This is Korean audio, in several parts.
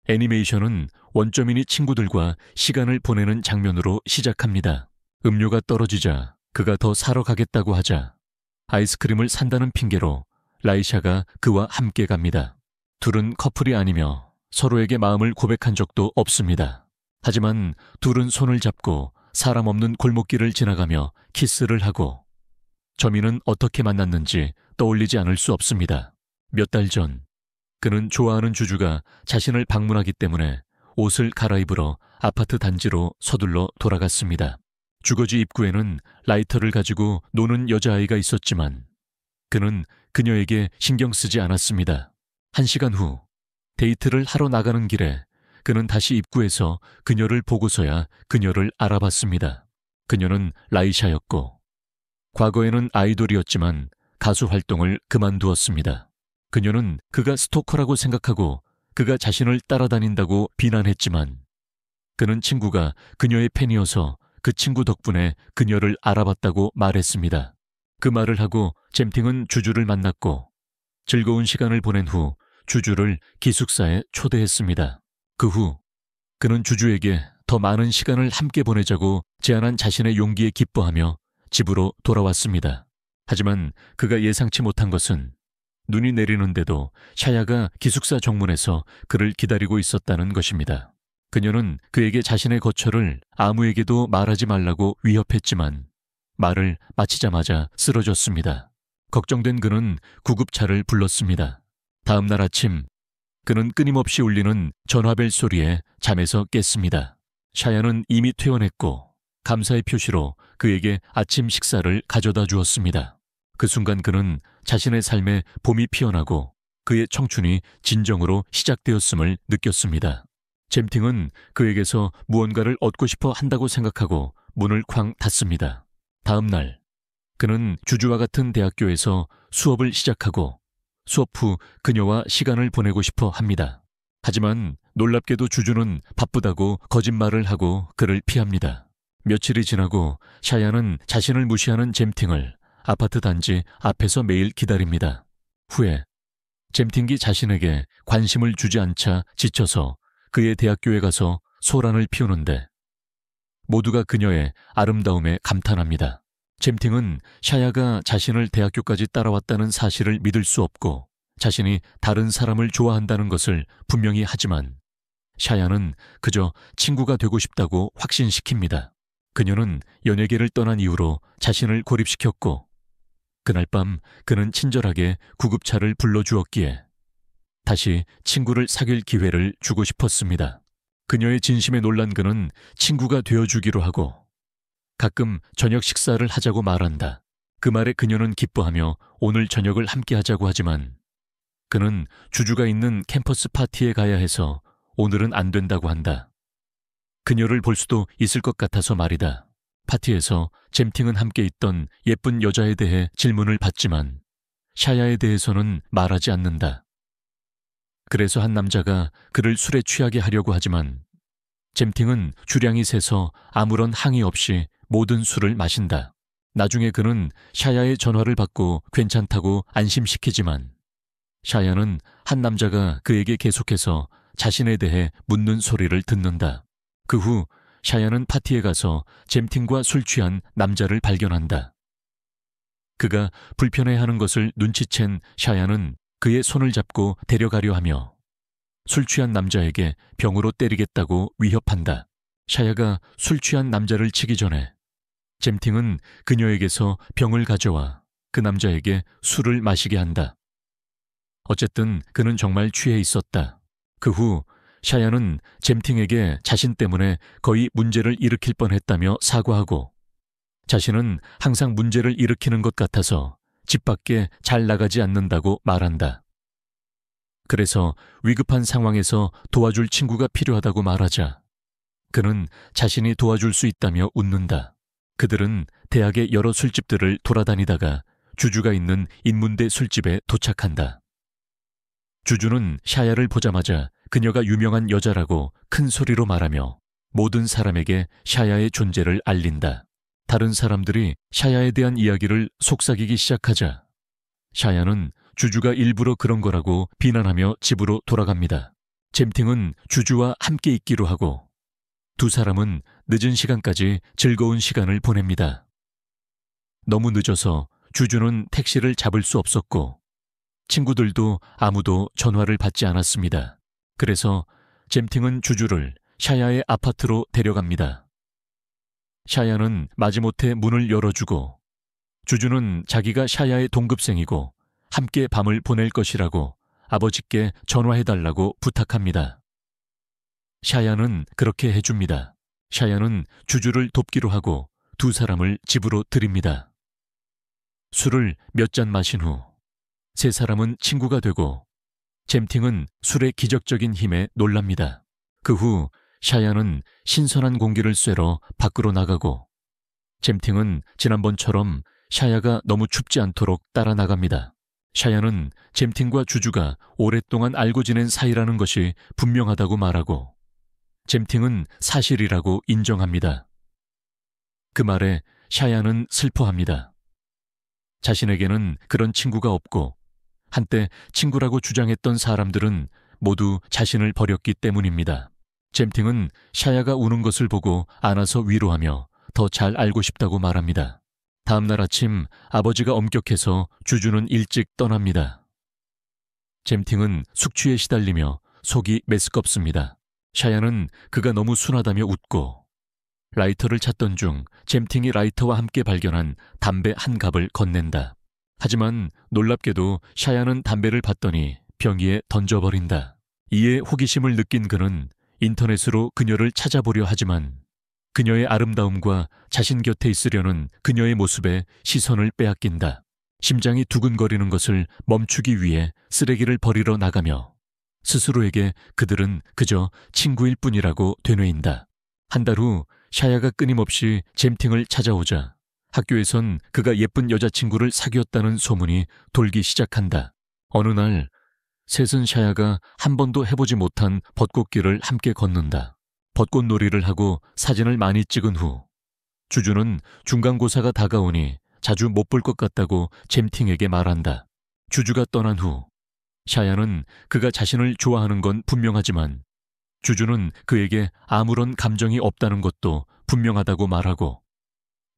애니메이션은 원점인이 친구들과 시간을 보내는 장면으로 시작합니다. 음료가 떨어지자 그가 더 사러 가겠다고 하자 아이스크림을 산다는 핑계로 라이샤가 그와 함께 갑니다. 둘은 커플이 아니며 서로에게 마음을 고백한 적도 없습니다. 하지만 둘은 손을 잡고 사람 없는 골목길을 지나가며 키스를 하고 점이는 어떻게 만났는지 떠올리지 않을 수 없습니다. 몇 달 전 그는 좋아하는 주주가 자신을 방문하기 때문에 옷을 갈아입으러 아파트 단지로 서둘러 돌아갔습니다. 주거지 입구에는 라이터를 가지고 노는 여자아이가 있었지만 그는 그녀에게 신경 쓰지 않았습니다. 1시간 후 데이트를 하러 나가는 길에 그는 다시 입구에서 그녀를 보고서야 그녀를 알아봤습니다. 그녀는 라이샤였고 과거에는 아이돌이었지만 가수 활동을 그만두었습니다. 그녀는 그가 스토커라고 생각하고 그가 자신을 따라다닌다고 비난했지만 그는 친구가 그녀의 팬이어서 그 친구 덕분에 그녀를 알아봤다고 말했습니다. 그 말을 하고 잼팅은 주주를 만났고 즐거운 시간을 보낸 후 주주를 기숙사에 초대했습니다. 그 후 그는 주주에게 더 많은 시간을 함께 보내자고 제안한 자신의 용기에 기뻐하며 집으로 돌아왔습니다. 하지만 그가 예상치 못한 것은 눈이 내리는데도 샤야가 기숙사 정문에서 그를 기다리고 있었다는 것입니다. 그녀는 그에게 자신의 거처를 아무에게도 말하지 말라고 위협했지만 말을 마치자마자 쓰러졌습니다. 걱정된 그는 구급차를 불렀습니다. 다음 날 아침 그는 끊임없이 울리는 전화벨 소리에 잠에서 깼습니다. 샤야는 이미 퇴원했고 감사의 표시로 그에게 아침 식사를 가져다 주었습니다. 그 순간 그는 자신의 삶에 봄이 피어나고 그의 청춘이 진정으로 시작되었음을 느꼈습니다. 잼팅은 그에게서 무언가를 얻고 싶어 한다고 생각하고 문을 쾅 닫습니다. 다음 날 그는 주주와 같은 대학교에서 수업을 시작하고 수업 후 그녀와 시간을 보내고 싶어 합니다. 하지만 놀랍게도 주주는 바쁘다고 거짓말을 하고 그를 피합니다. 며칠이 지나고 샤야는 자신을 무시하는 잼팅을 아파트 단지 앞에서 매일 기다립니다. 후에 잼팅이 자신에게 관심을 주지 않자 지쳐서 그의 대학교에 가서 소란을 피우는데 모두가 그녀의 아름다움에 감탄합니다. 잼팅은 샤야가 자신을 대학교까지 따라왔다는 사실을 믿을 수 없고 자신이 다른 사람을 좋아한다는 것을 분명히 하지만 샤야는 그저 친구가 되고 싶다고 확신시킵니다. 그녀는 연예계를 떠난 이후로 자신을 고립시켰고 그날 밤 그는 친절하게 구급차를 불러주었기에 다시 친구를 사귈 기회를 주고 싶었습니다. 그녀의 진심에 놀란 그는 친구가 되어주기로 하고 가끔 저녁 식사를 하자고 말한다. 그 말에 그녀는 기뻐하며 오늘 저녁을 함께 하자고 하지만 그는 주주가 있는 캠퍼스 파티에 가야 해서 오늘은 안 된다고 한다. 그녀를 볼 수도 있을 것 같아서 말이다. 파티에서 잼팅은 함께 있던 예쁜 여자에 대해 질문을 받지만 샤야에 대해서는 말하지 않는다. 그래서 한 남자가 그를 술에 취하게 하려고 하지만 잼팅은 주량이 세서 아무런 항의 없이 모든 술을 마신다. 나중에 그는 샤야의 전화를 받고 괜찮다고 안심시키지만 샤야는 한 남자가 그에게 계속해서 자신에 대해 묻는 소리를 듣는다. 그 후 샤야는 파티에 가서 잼팅과 술 취한 남자를 발견한다. 그가 불편해하는 것을 눈치챈 샤야는 그의 손을 잡고 데려가려 하며 술 취한 남자에게 병으로 때리겠다고 위협한다. 샤야가 술 취한 남자를 치기 전에 잼팅은 그녀에게서 병을 가져와 그 남자에게 술을 마시게 한다. 어쨌든 그는 정말 취해 있었다. 그 후 샤야는 잼팅에게 자신 때문에 거의 문제를 일으킬 뻔했다며 사과하고 자신은 항상 문제를 일으키는 것 같아서 집 밖에 잘 나가지 않는다고 말한다. 그래서 위급한 상황에서 도와줄 친구가 필요하다고 말하자 그는 자신이 도와줄 수 있다며 웃는다. 그들은 대학의 여러 술집들을 돌아다니다가 주주가 있는 인문대 술집에 도착한다. 주주는 샤야를 보자마자 그녀가 유명한 여자라고 큰 소리로 말하며 모든 사람에게 샤야의 존재를 알린다. 다른 사람들이 샤야에 대한 이야기를 속삭이기 시작하자 샤야는 주주가 일부러 그런 거라고 비난하며 집으로 돌아갑니다. 잼팅은 주주와 함께 있기로 하고 두 사람은 늦은 시간까지 즐거운 시간을 보냅니다. 너무 늦어서 주주는 택시를 잡을 수 없었고 친구들도 아무도 전화를 받지 않았습니다. 그래서 잼팅은 주주를 샤야의 아파트로 데려갑니다. 샤야는 마지못해 문을 열어주고 주주는 자기가 샤야의 동급생이고 함께 밤을 보낼 것이라고 아버지께 전화해달라고 부탁합니다. 샤야는 그렇게 해줍니다. 샤야는 주주를 돕기로 하고 두 사람을 집으로 들입니다. 술을 몇 잔 마신 후 세 사람은 친구가 되고 잼팅은 술의 기적적인 힘에 놀랍니다. 그 후 샤야는 신선한 공기를 쐬러 밖으로 나가고 잼팅은 지난번처럼 샤야가 너무 춥지 않도록 따라 나갑니다. 샤야는 잼팅과 주주가 오랫동안 알고 지낸 사이라는 것이 분명하다고 말하고 잼팅은 사실이라고 인정합니다. 그 말에 샤야는 슬퍼합니다. 자신에게는 그런 친구가 없고 한때 친구라고 주장했던 사람들은 모두 자신을 버렸기 때문입니다. 잼팅은 샤야가 우는 것을 보고 안아서 위로하며 더 잘 알고 싶다고 말합니다. 다음 날 아침 아버지가 엄격해서 주주는 일찍 떠납니다. 잼팅은 숙취에 시달리며 속이 메스껍습니다. 샤야는 그가 너무 순하다며 웃고 라이터를 찾던 중 잼팅이 라이터와 함께 발견한 담배 한 갑을 건넨다. 하지만 놀랍게도 샤야는 담배를 받더니 병이에 던져버린다. 이에 호기심을 느낀 그는 인터넷으로 그녀를 찾아보려 하지만 그녀의 아름다움과 자신 곁에 있으려는 그녀의 모습에 시선을 빼앗긴다. 심장이 두근거리는 것을 멈추기 위해 쓰레기를 버리러 나가며 스스로에게 그들은 그저 친구일 뿐이라고 되뇌인다. 한 달 후 샤야가 끊임없이 잼팅을 찾아오자 학교에선 그가 예쁜 여자친구를 사귀었다는 소문이 돌기 시작한다. 어느 날 셋은 샤야가 한 번도 해보지 못한 벚꽃길을 함께 걷는다. 벚꽃놀이를 하고 사진을 많이 찍은 후 주주는 중간고사가 다가오니 자주 못 볼 것 같다고 잼팅에게 말한다. 주주가 떠난 후 샤야는 그가 자신을 좋아하는 건 분명하지만 주주는 그에게 아무런 감정이 없다는 것도 분명하다고 말하고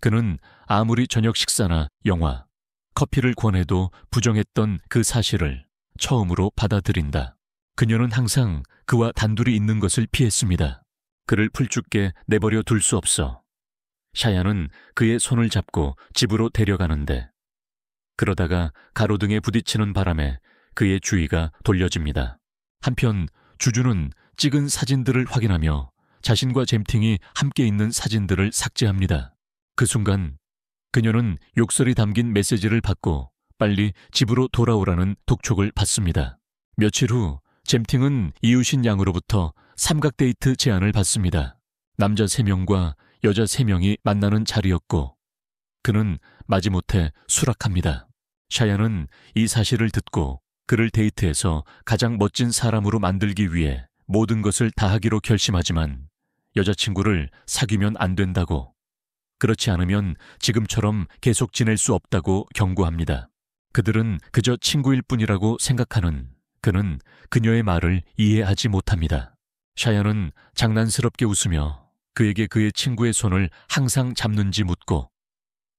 그는 아무리 저녁 식사나 영화, 커피를 권해도 부정했던 그 사실을 처음으로 받아들인다. 그녀는 항상 그와 단둘이 있는 것을 피했습니다. 그를 풀죽게 내버려 둘 수 없어 샤야는 그의 손을 잡고 집으로 데려가는데 그러다가 가로등에 부딪히는 바람에 그의 주의가 돌려집니다. 한편 주주는 찍은 사진들을 확인하며 자신과 잼팅이 함께 있는 사진들을 삭제합니다. 그 순간 그녀는 욕설이 담긴 메시지를 받고 빨리 집으로 돌아오라는 독촉을 받습니다. 며칠 후 잼팅은 이웃인 양으로부터 삼각데이트 제안을 받습니다. 남자 3명과 여자 3명이 만나는 자리였고 그는 마지못해 수락합니다. 샤야는 이 사실을 듣고 그를 데이트해서 가장 멋진 사람으로 만들기 위해 모든 것을 다하기로 결심하지만 여자친구를 사귀면 안 된다고 그렇지 않으면 지금처럼 계속 지낼 수 없다고 경고합니다. 그들은 그저 친구일 뿐이라고 생각하는 그는 그녀의 말을 이해하지 못합니다. 샤야는 장난스럽게 웃으며 그에게 그의 친구의 손을 항상 잡는지 묻고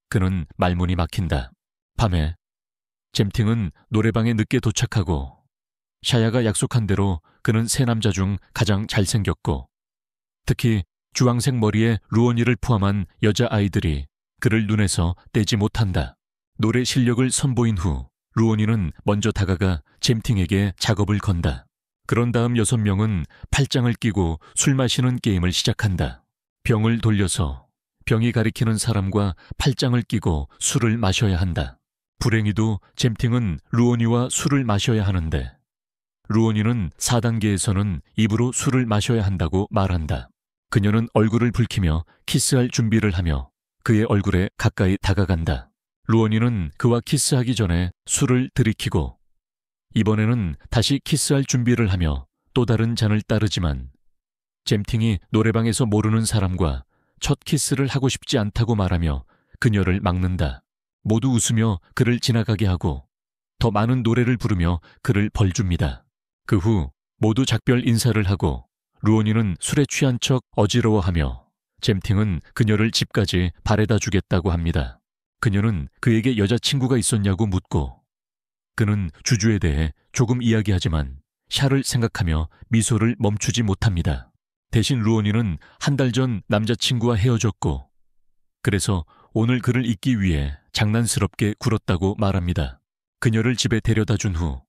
그는 말문이 막힌다. 밤에 잼팅은 노래방에 늦게 도착하고 샤야가 약속한 대로 그는 세 남자 중 가장 잘생겼고 특히 주황색 머리에 루오니를 포함한 여자아이들이 그를 눈에서 떼지 못한다. 노래 실력을 선보인 후 루오니는 먼저 다가가 잼팅에게 작업을 건다. 그런 다음 6명은 팔짱을 끼고 술 마시는 게임을 시작한다. 병을 돌려서 병이 가리키는 사람과 팔짱을 끼고 술을 마셔야 한다. 불행히도 잼팅은 루오니와 술을 마셔야 하는데 루오니는 4단계에서는 입으로 술을 마셔야 한다고 말한다. 그녀는 얼굴을 붉히며 키스할 준비를 하며 그의 얼굴에 가까이 다가간다. 루오니는 그와 키스하기 전에 술을 들이키고 이번에는 다시 키스할 준비를 하며 또 다른 잔을 따르지만 잼팅이 노래방에서 모르는 사람과 첫 키스를 하고 싶지 않다고 말하며 그녀를 막는다. 모두 웃으며 그를 지나가게 하고 더 많은 노래를 부르며 그를 벌줍니다. 그 후 모두 작별 인사를 하고 루온이는 술에 취한 척 어지러워하며 잼팅은 그녀를 집까지 바래다 주겠다고 합니다. 그녀는 그에게 여자친구가 있었냐고 묻고 그는 주주에 대해 조금 이야기하지만 샤를 생각하며 미소를 멈추지 못합니다. 대신 루온이는 한 달 전 남자친구와 헤어졌고 그래서 오늘 그를 잊기 위해 장난스럽게 굴었다고 말합니다. 그녀를 집에 데려다 준 후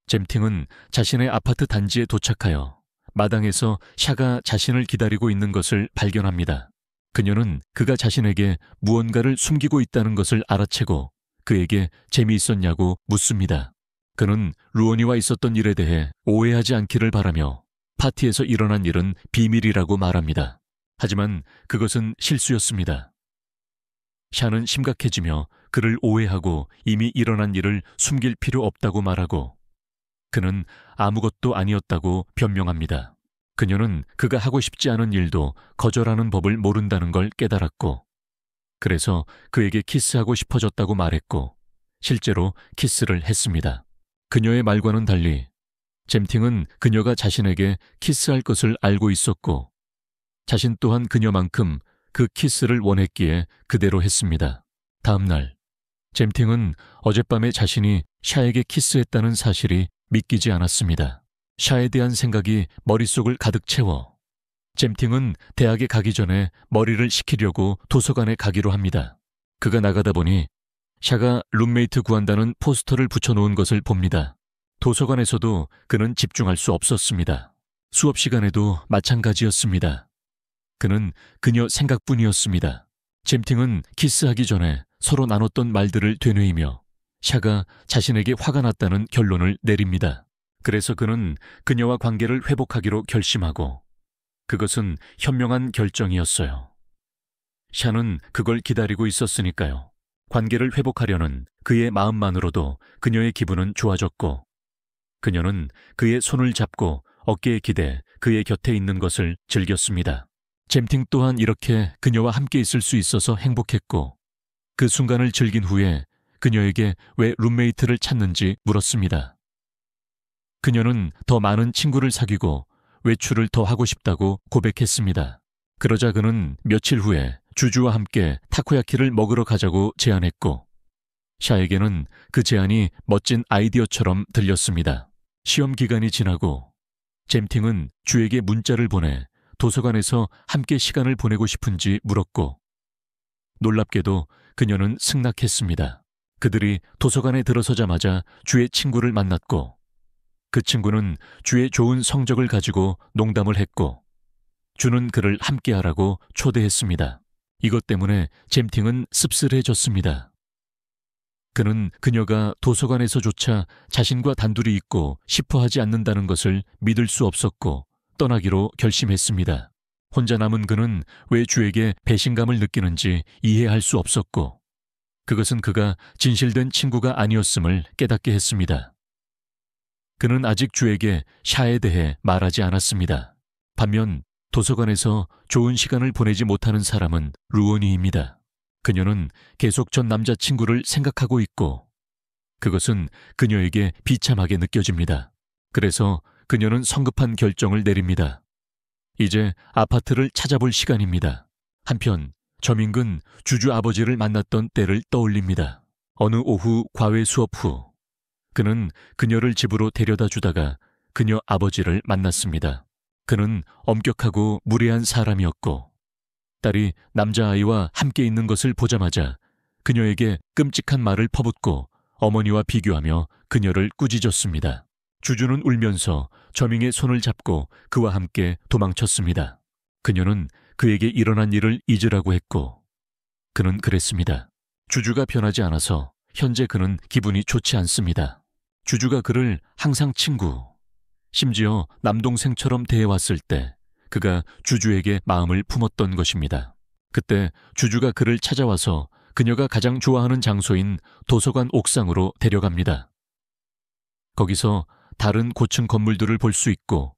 잼팅은 자신의 아파트 단지에 도착하여 마당에서 샤가 자신을 기다리고 있는 것을 발견합니다. 그녀는 그가 자신에게 무언가를 숨기고 있다는 것을 알아채고 그에게 재미있었냐고 묻습니다. 그는 루온이와 있었던 일에 대해 오해하지 않기를 바라며 파티에서 일어난 일은 비밀이라고 말합니다. 하지만 그것은 실수였습니다. 샤는 심각해지며 그를 오해하고 이미 일어난 일을 숨길 필요 없다고 말하고 그는 아무것도 아니었다고 변명합니다. 그녀는 그가 하고 싶지 않은 일도 거절하는 법을 모른다는 걸 깨달았고 그래서 그에게 키스하고 싶어졌다고 말했고 실제로 키스를 했습니다. 그녀의 말과는 달리 잼팅은 그녀가 자신에게 키스할 것을 알고 있었고 자신 또한 그녀만큼 그 키스를 원했기에 그대로 했습니다. 다음 날 잼팅은 어젯밤에 자신이 샤에게 키스했다는 사실이 믿기지 않았습니다. 샤에 대한 생각이 머릿속을 가득 채워 잼팅은 대학에 가기 전에 머리를 식히려고 도서관에 가기로 합니다. 그가 나가다 보니 샤가 룸메이트 구한다는 포스터를 붙여놓은 것을 봅니다. 도서관에서도 그는 집중할 수 없었습니다. 수업 시간에도 마찬가지였습니다. 그는 그녀 생각뿐이었습니다. 잼팅은 키스하기 전에 서로 나눴던 말들을 되뇌이며 샤가 자신에게 화가 났다는 결론을 내립니다. 그래서 그는 그녀와 관계를 회복하기로 결심하고 그것은 현명한 결정이었어요. 샤는 그걸 기다리고 있었으니까요. 관계를 회복하려는 그의 마음만으로도 그녀의 기분은 좋아졌고 그녀는 그의 손을 잡고 어깨에 기대 그의 곁에 있는 것을 즐겼습니다. 잼팅 또한 이렇게 그녀와 함께 있을 수 있어서 행복했고 그 순간을 즐긴 후에 그녀에게 왜 룸메이트를 찾는지 물었습니다. 그녀는 더 많은 친구를 사귀고 외출을 더 하고 싶다고 고백했습니다. 그러자 그는 며칠 후에 주주와 함께 타코야키를 먹으러 가자고 제안했고 샤에게는 그 제안이 멋진 아이디어처럼 들렸습니다. 시험 기간이 지나고 잼팅은 주에게 문자를 보내 도서관에서 함께 시간을 보내고 싶은지 물었고 놀랍게도 그녀는 승낙했습니다. 그들이 도서관에 들어서자마자 주의 친구를 만났고 그 친구는 주의 좋은 성적을 가지고 농담을 했고 주는 그를 함께하라고 초대했습니다. 이것 때문에 잼팅은 씁쓸해졌습니다. 그는 그녀가 도서관에서조차 자신과 단둘이 있고 싶어 하지 않는다는 것을 믿을 수 없었고 떠나기로 결심했습니다. 혼자 남은 그는 왜 주에게 배신감을 느끼는지 이해할 수 없었고 그것은 그가 진실된 친구가 아니었음을 깨닫게 했습니다. 그는 아직 주에게 샤에 대해 말하지 않았습니다. 반면 도서관에서 좋은 시간을 보내지 못하는 사람은 루온이입니다. 그녀는 계속 전 남자친구를 생각하고 있고 그것은 그녀에게 비참하게 느껴집니다. 그래서 그녀는 성급한 결정을 내립니다. 이제 아파트를 찾아볼 시간입니다. 한편 점인근 주주 아버지를 만났던 때를 떠올립니다. 어느 오후 과외 수업 후 그는 그녀를 집으로 데려다 주다가 그녀 아버지를 만났습니다. 그는 엄격하고 무례한 사람이었고 딸이 남자아이와 함께 있는 것을 보자마자 그녀에게 끔찍한 말을 퍼붓고 어머니와 비교하며 그녀를 꾸짖었습니다. 주주는 울면서 저밍의 손을 잡고 그와 함께 도망쳤습니다. 그녀는 그에게 일어난 일을 잊으라고 했고 그는 그랬습니다. 주주가 변하지 않아서 현재 그는 기분이 좋지 않습니다. 주주가 그를 항상 친구, 심지어 남동생처럼 대해왔을 때 그가 주주에게 마음을 품었던 것입니다. 그때 주주가 그를 찾아와서 그녀가 가장 좋아하는 장소인 도서관 옥상으로 데려갑니다. 거기서 다른 고층 건물들을 볼 수 있고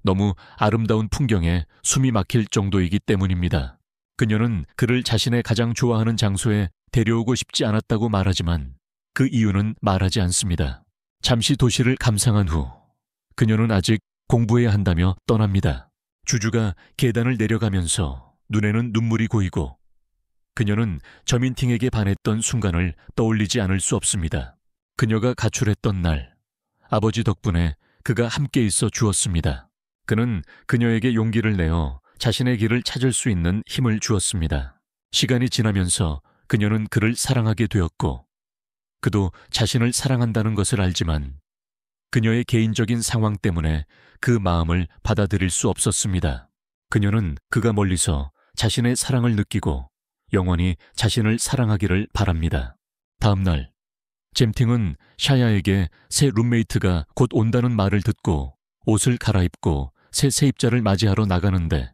너무 아름다운 풍경에 숨이 막힐 정도이기 때문입니다. 그녀는 그를 자신의 가장 좋아하는 장소에 데려오고 싶지 않았다고 말하지만 그 이유는 말하지 않습니다. 잠시 도시를 감상한 후 그녀는 아직 공부해야 한다며 떠납니다. 주주가 계단을 내려가면서 눈에는 눈물이 고이고 그녀는 저민팅에게 반했던 순간을 떠올리지 않을 수 없습니다. 그녀가 가출했던 날, 아버지 덕분에 그가 함께 있어 주었습니다. 그는 그녀에게 용기를 내어 자신의 길을 찾을 수 있는 힘을 주었습니다. 시간이 지나면서 그녀는 그를 사랑하게 되었고 그도 자신을 사랑한다는 것을 알지만 그녀의 개인적인 상황 때문에 그 마음을 받아들일 수 없었습니다. 그녀는 그가 멀리서 자신의 사랑을 느끼고 영원히 자신을 사랑하기를 바랍니다. 다음 날, 잼팅은 샤야에게 새 룸메이트가 곧 온다는 말을 듣고 옷을 갈아입고 새 세입자를 맞이하러 나가는데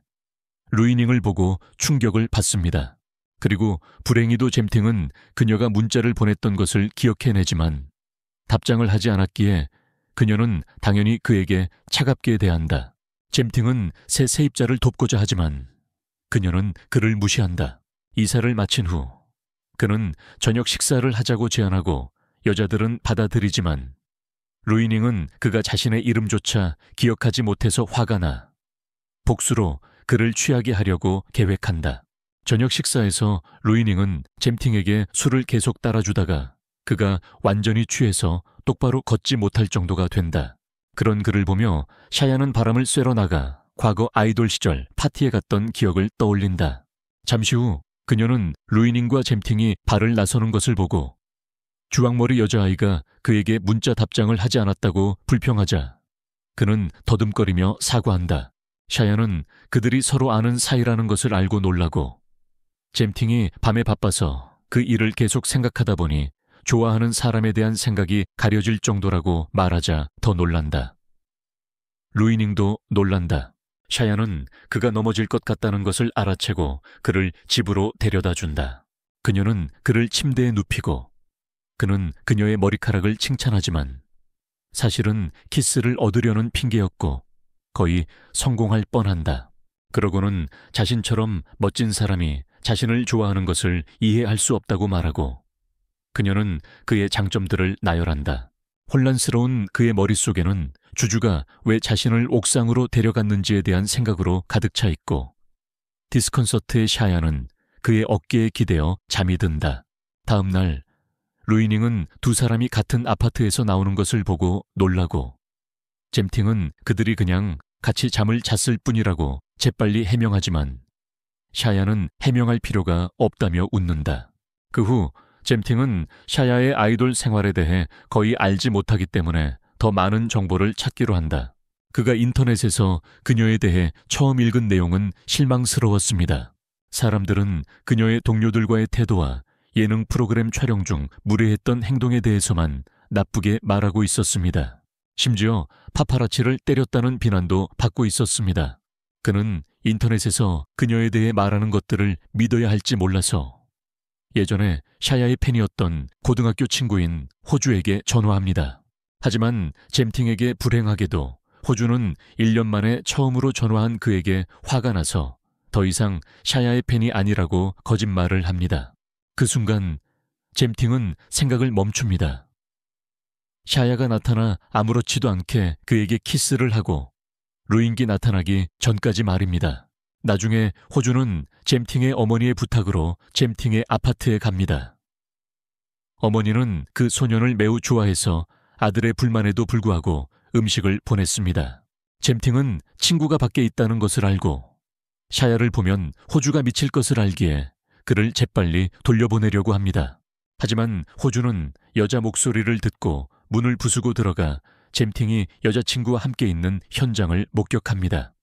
루이닝을 보고 충격을 받습니다. 그리고 불행히도 잼팅은 그녀가 문자를 보냈던 것을 기억해내지만 답장을 하지 않았기에 그녀는 당연히 그에게 차갑게 대한다. 잼팅은 새 세입자를 돕고자 하지만 그녀는 그를 무시한다. 이사를 마친 후 그는 저녁 식사를 하자고 제안하고 여자들은 받아들이지만 루이닝은 그가 자신의 이름조차 기억하지 못해서 화가 나 복수로 그를 취하게 하려고 계획한다. 저녁 식사에서 루이닝은 잼팅에게 술을 계속 따라주다가 그가 완전히 취해서 똑바로 걷지 못할 정도가 된다. 그런 그를 보며 샤야는 바람을 쐬러 나가 과거 아이돌 시절 파티에 갔던 기억을 떠올린다. 잠시 후 그녀는 루이닝과 잼팅이 발을 나서는 것을 보고 주황머리 여자아이가 그에게 문자 답장을 하지 않았다고 불평하자 그는 더듬거리며 사과한다. 샤야는 그들이 서로 아는 사이라는 것을 알고 놀라고 잼팅이 밤에 바빠서 그 일을 계속 생각하다 보니 좋아하는 사람에 대한 생각이 가려질 정도라고 말하자 더 놀란다. 루이닝도 놀란다. 샤야는 그가 넘어질 것 같다는 것을 알아채고 그를 집으로 데려다 준다. 그녀는 그를 침대에 눕히고 그는 그녀의 머리카락을 칭찬하지만 사실은 키스를 얻으려는 핑계였고 거의 성공할 뻔한다. 그러고는 자신처럼 멋진 사람이 자신을 좋아하는 것을 이해할 수 없다고 말하고 그녀는 그의 장점들을 나열한다. 혼란스러운 그의 머릿속에는 주주가 왜 자신을 옥상으로 데려갔는지에 대한 생각으로 가득 차 있고 디스컨서트의 샤야는 그의 어깨에 기대어 잠이 든다. 다음 날 루이닝은 두 사람이 같은 아파트에서 나오는 것을 보고 놀라고 잼팅은 그들이 그냥 같이 잠을 잤을 뿐이라고 재빨리 해명하지만 샤야는 해명할 필요가 없다며 웃는다. 그 후 잼팅은 샤야의 아이돌 생활에 대해 거의 알지 못하기 때문에 더 많은 정보를 찾기로 한다. 그가 인터넷에서 그녀에 대해 처음 읽은 내용은 실망스러웠습니다. 사람들은 그녀의 동료들과의 태도와 예능 프로그램 촬영 중 무례했던 행동에 대해서만 나쁘게 말하고 있었습니다. 심지어 파파라치를 때렸다는 비난도 받고 있었습니다. 그는 인터넷에서 그녀에 대해 말하는 것들을 믿어야 할지 몰라서 예전에 샤야의 팬이었던 고등학교 친구인 호주에게 전화합니다. 하지만 잼팅에게 불행하게도 호주는 1년 만에 처음으로 전화한 그에게 화가 나서 더 이상 샤야의 팬이 아니라고 거짓말을 합니다. 그 순간 잼팅은 생각을 멈춥니다. 샤야가 나타나 아무렇지도 않게 그에게 키스를 하고 루인기 나타나기 전까지 말입니다. 나중에 호주는 잼팅의 어머니의 부탁으로 잼팅의 아파트에 갑니다. 어머니는 그 소년을 매우 좋아해서 아들의 불만에도 불구하고 음식을 보냈습니다. 잼팅은 친구가 밖에 있다는 것을 알고 샤야를 보면 호주가 미칠 것을 알기에 그를 재빨리 돌려보내려고 합니다. 하지만 호주는 여자 목소리를 듣고 문을 부수고 들어가 잼팅이 여자친구와 함께 있는 현장을 목격합니다.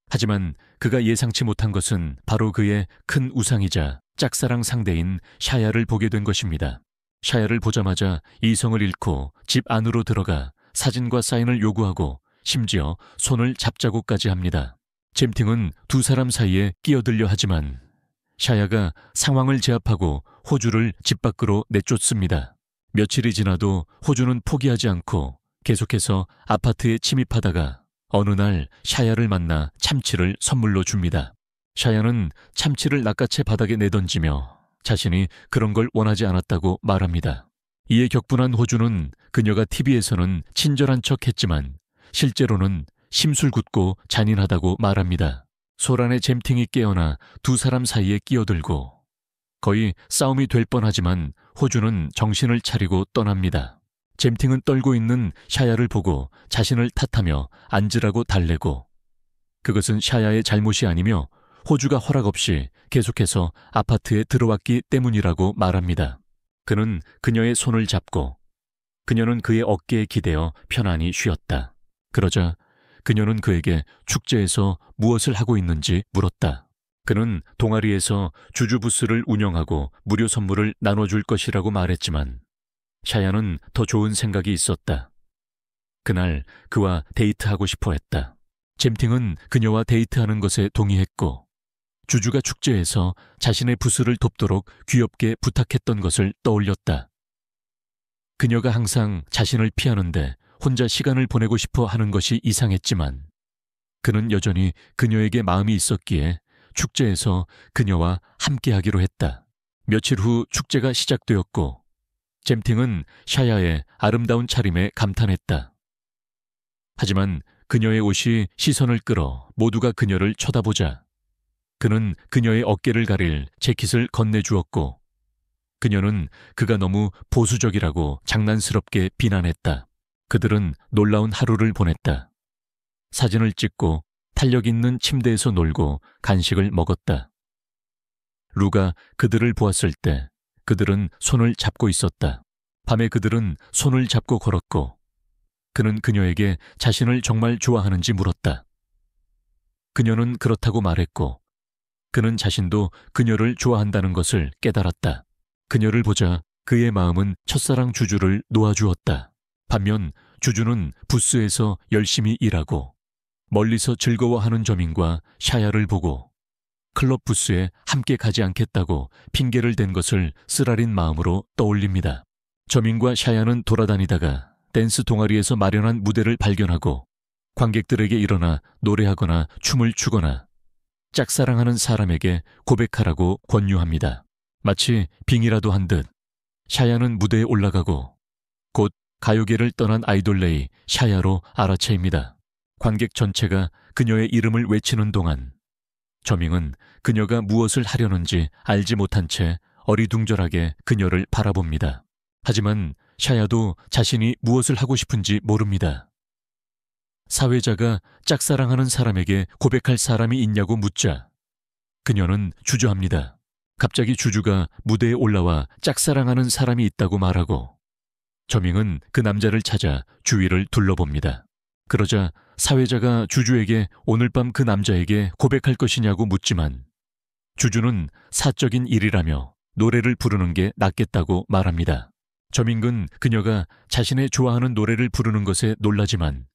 하지만 그가 예상치 못한 것은 바로 그의 큰 우상이자 짝사랑 상대인 샤야를 보게 된 것입니다. 샤야를 보자마자 이성을 잃고 집 안으로 들어가 사진과 사인을 요구하고 심지어 손을 잡자고까지 합니다. 잼팅은 두 사람 사이에 끼어들려 하지만 샤야가 상황을 제압하고 호주를 집 밖으로 내쫓습니다. 며칠이 지나도 호주는 포기하지 않고 계속해서 아파트에 침입하다가 어느 날 샤야를 만나 참치를 선물로 줍니다. 샤야는 참치를 낚아채 바닥에 내던지며 자신이 그런 걸 원하지 않았다고 말합니다. 이에 격분한 호주는 그녀가 TV에서는 친절한 척 했지만 실제로는 심술궂고 잔인하다고 말합니다. 소란의 잼팅이 깨어나 두 사람 사이에 끼어들고 거의 싸움이 될 뻔하지만 호주는 정신을 차리고 떠납니다. 잼팅은 떨고 있는 샤야를 보고 자신을 탓하며 앉으라고 달래고 그것은 샤야의 잘못이 아니며 호주가 허락 없이 계속해서 아파트에 들어왔기 때문이라고 말합니다. 그는 그녀의 손을 잡고 그녀는 그의 어깨에 기대어 편안히 쉬었다. 그러자 그녀는 그에게 축제에서 무엇을 하고 있는지 물었다. 그는 동아리에서 주주 부스를 운영하고 무료 선물을 나눠줄 것이라고 말했지만 샤야는 더 좋은 생각이 있었다. 그날 그와 데이트하고 싶어 했다. 잼팅은 그녀와 데이트하는 것에 동의했고 주주가 축제에서 자신의 부스를 돕도록 귀엽게 부탁했던 것을 떠올렸다. 그녀가 항상 자신을 피하는데 혼자 시간을 보내고 싶어 하는 것이 이상했지만 그는 여전히 그녀에게 마음이 있었기에 축제에서 그녀와 함께하기로 했다. 며칠 후 축제가 시작되었고 잼팅은 샤야의 아름다운 차림에 감탄했다. 하지만 그녀의 옷이 시선을 끌어 모두가 그녀를 쳐다보자 그는 그녀의 어깨를 가릴 재킷을 건네주었고 그녀는 그가 너무 보수적이라고 장난스럽게 비난했다. 그들은 놀라운 하루를 보냈다. 사진을 찍고 탄력 있는 침대에서 놀고 간식을 먹었다. 루가 그들을 보았을 때 그들은 손을 잡고 있었다. 밤에 그들은 손을 잡고 걸었고 그는 그녀에게 자신을 정말 좋아하는지 물었다. 그녀는 그렇다고 말했고 그는 자신도 그녀를 좋아한다는 것을 깨달았다. 그녀를 보자 그의 마음은 첫사랑 주주를 놓아주었다. 반면 주주는 부스에서 열심히 일하고 멀리서 즐거워하는 저민과 샤야를 보고 클럽 부스에 함께 가지 않겠다고 핑계를 댄 것을 쓰라린 마음으로 떠올립니다. 저민과 샤야는 돌아다니다가 댄스 동아리에서 마련한 무대를 발견하고 관객들에게 일어나 노래하거나 춤을 추거나 짝사랑하는 사람에게 고백하라고 권유합니다. 마치 빙의라도 한 듯 샤야는 무대에 올라가고 곧 가요계를 떠난 아이돌레이 샤야로 알아채입니다. 관객 전체가 그녀의 이름을 외치는 동안 저밍은 그녀가 무엇을 하려는지 알지 못한 채 어리둥절하게 그녀를 바라봅니다. 하지만 샤야도 자신이 무엇을 하고 싶은지 모릅니다. 사회자가 짝사랑하는 사람에게 고백할 사람이 있냐고 묻자 그녀는 주저합니다. 갑자기 주주가 무대에 올라와 짝사랑하는 사람이 있다고 말하고 저밍은 그 남자를 찾아 주위를 둘러봅니다. 그러자 사회자가 주주에게 오늘 밤 그 남자에게 고백할 것이냐고 묻지만 주주는 사적인 일이라며 노래를 부르는 게 낫겠다고 말합니다. 저밍은 그녀가 자신의 좋아하는 노래를 부르는 것에 놀라지만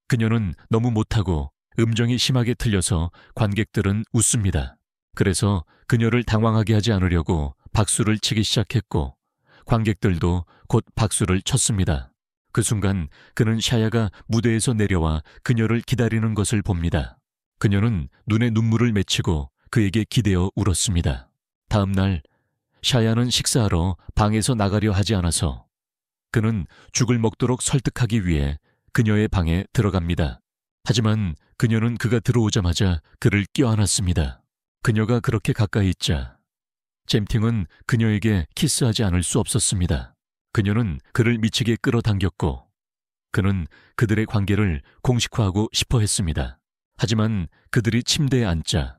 그녀는 너무 못하고 음정이 심하게 틀려서 관객들은 웃습니다. 그래서 그녀를 당황하게 하지 않으려고 박수를 치기 시작했고 관객들도 곧 박수를 쳤습니다. 그 순간 그는 샤야가 무대에서 내려와 그녀를 기다리는 것을 봅니다. 그녀는 눈에 눈물을 맺히고 그에게 기대어 울었습니다. 다음 날 샤야는 식사하러 방에서 나가려 하지 않아서 그는 죽을 먹도록 설득하기 위해 그녀의 방에 들어갑니다. 하지만 그녀는 그가 들어오자마자 그를 껴안았습니다. 그녀가 그렇게 가까이 있자 잼팅은 그녀에게 키스하지 않을 수 없었습니다. 그녀는 그를 미치게 끌어당겼고 그는 그들의 관계를 공식화하고 싶어 했습니다. 하지만 그들이 침대에 앉자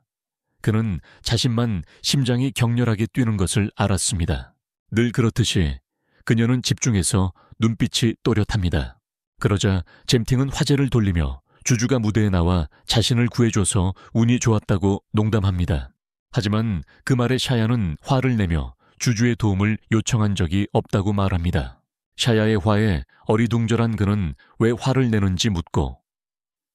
그는 자신만 심장이 격렬하게 뛰는 것을 알았습니다. 늘 그렇듯이 그녀는 집중해서 눈빛이 또렷합니다. 그러자 잼팅은 화제를 돌리며 주주가 무대에 나와 자신을 구해줘서 운이 좋았다고 농담합니다. 하지만 그 말에 샤야는 화를 내며 주주의 도움을 요청한 적이 없다고 말합니다. 샤야의 화에 어리둥절한 그는 왜 화를 내는지 묻고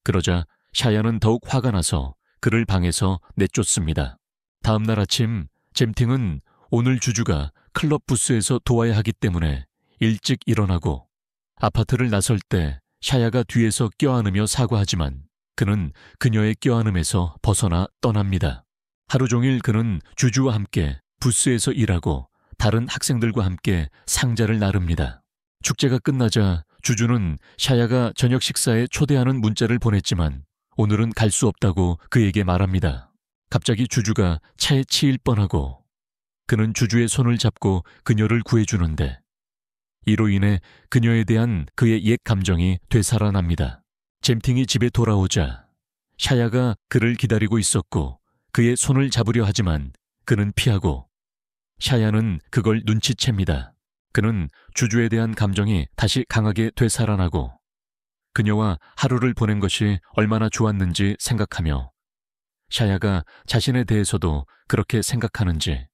그러자 샤야는 더욱 화가 나서 그를 방에서 내쫓습니다. 다음 날 아침 잼팅은 오늘 주주가 클럽 부스에서 도와야 하기 때문에 일찍 일어나고 아파트를 나설 때 샤야가 뒤에서 껴안으며 사과하지만 그는 그녀의 껴안음에서 벗어나 떠납니다. 하루 종일 그는 주주와 함께 부스에서 일하고 다른 학생들과 함께 상자를 나릅니다. 축제가 끝나자 주주는 샤야가 저녁 식사에 초대하는 문자를 보냈지만 오늘은 갈 수 없다고 그에게 말합니다. 갑자기 주주가 차에 치일 뻔하고 그는 주주의 손을 잡고 그녀를 구해주는데 이로 인해 그녀에 대한 그의 옛 감정이 되살아납니다. 잼팅이 집에 돌아오자 샤야가 그를 기다리고 있었고 그의 손을 잡으려 하지만 그는 피하고 샤야는 그걸 눈치챕니다. 그는 주주에 대한 감정이 다시 강하게 되살아나고 그녀와 하루를 보낸 것이 얼마나 좋았는지 생각하며 샤야가 자신에 대해서도 그렇게 생각하는지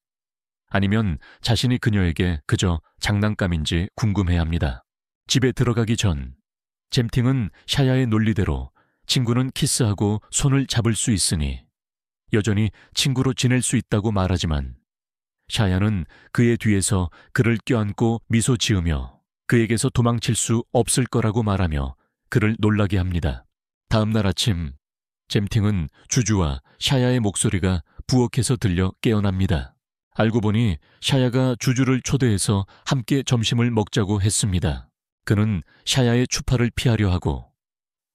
아니면 자신이 그녀에게 그저 장난감인지 궁금해합니다. 집에 들어가기 전 잼팅은 샤야의 논리대로 친구는 키스하고 손을 잡을 수 있으니 여전히 친구로 지낼 수 있다고 말하지만 샤야는 그의 뒤에서 그를 껴안고 미소 지으며 그에게서 도망칠 수 없을 거라고 말하며 그를 놀라게 합니다. 다음 날 아침 잼팅은 주주와 샤야의 목소리가 부엌에서 들려 깨어납니다. 알고 보니 샤야가 주주를 초대해서 함께 점심을 먹자고 했습니다. 그는 샤야의 추파를 피하려 하고